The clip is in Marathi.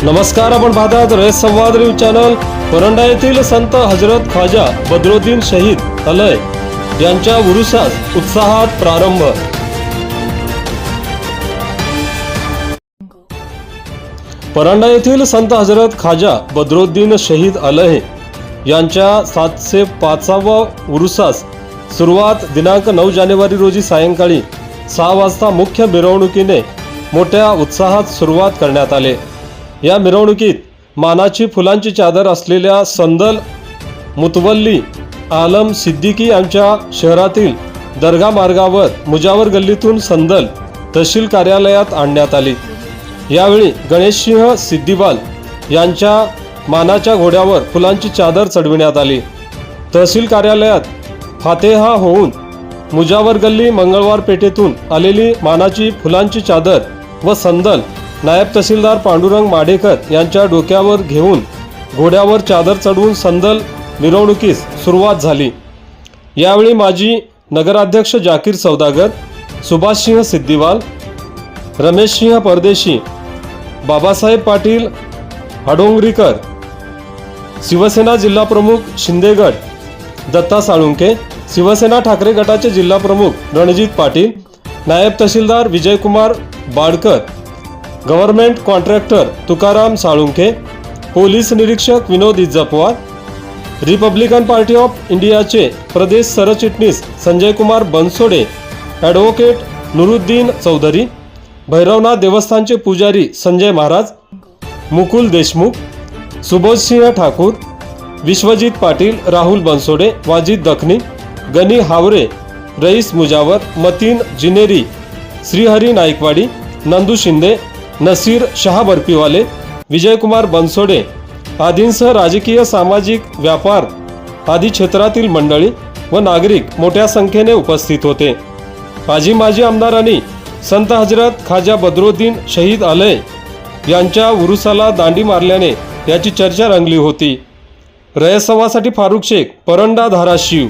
नमस्कार, आपण पाहतात रयत संवाद न्यूज चॅनल। परंडा येथील संत हजरत ख्वाजा बद्रुद्दीन शहीद अलय यांच्या उरुसास उत्साहात प्रारंभ। परंडा येथील संत हजरत ख्वाजा बद्रुद्दीन शहीद अलय यांच्या 705व्या उरुसास सुरुवात दिनांक 9 जानेवारी रोजी सायंकाळी 6 वाजता मुख्य मिरवणुकीने मोठ्या उत्साहात सुरुवात करण्यात आली। या मिरवणुकीत मानाची फुलांची चादर असलेल्या संदल मुतवल्ली आलम सिद्दीकी यांच्या शहरातील दर्गा मार्गावर मुजावर गल्लीतून संदल तहसील कार्यालयात आणण्यात आली। यावेळी गणेशसिंह सिद्दीवाल यांच्या मानाच्या घोड्यावर फुलांची चादर चढविण्यात आली। तहसील कार्यालयात फातेहा होऊन मुजावर गल्ली मंगळवार पेठेतून आलेली मानाची फुलांची चादर व संदल नायब तहसीलदार पांडुरंग माडेकर यांच्या डोक्यावर घेऊन घोड्यावर चादर चढवून संदल मिरवणुकीस सुरुवात झाली। यावेळी माजी नगराध्यक्ष जाकीर सौदागर, सुभाषसिंह सिद्दीवाल, रमेशसिंह परदेशी, बाबासाहेब पाटील हडोंगरीकर, शिवसेना जिल्हा प्रमुख शिंदेगड दत्ता साळुंके, शिवसेना ठाकरे गटाचे जिल्हा प्रमुख रणजित पाटील, नायब तहसीलदार Vijaykumar Badkar, government contractor Tukaram Salunke, police निरीक्षक Vinod Ijjapwar, Republican Party of इंडियाचे प्रदेश सरचिटणीस संजय कुमार बनसोडे, ॲडव्होकेट नुरुद्दीन चौधरी, भैरवनाथ देवस्थानचे पुजारी संजय महाराज, मुकुल देशमुख, सुबोधसिंह ठाकूर, विश्वजित पाटील, राहुल बनसोडे, वाजिद दखनी, गनी हावरे, रईस मुजावर, मतीन जिनेरी, श्रीहरी नाईकवाडी, नंदू शिंदे, नसीर शाह बर्फीवाले, विजयकुमार बनसोडे आदींसह राजकीय, सामाजिक, व्यापार आदी क्षेत्रातील मंडळी व नागरिक मोठ्या संख्येने उपस्थित होते। माजी आमदारांनी संत हजरत ख्वाजा बद्रुद्दीन शहीद अलय यांच्या उरुसाला दांडी मारल्याने याची चर्चा रंगली होती। रयत संवादसाठी फारुख शेख, परंडा, धाराशिव।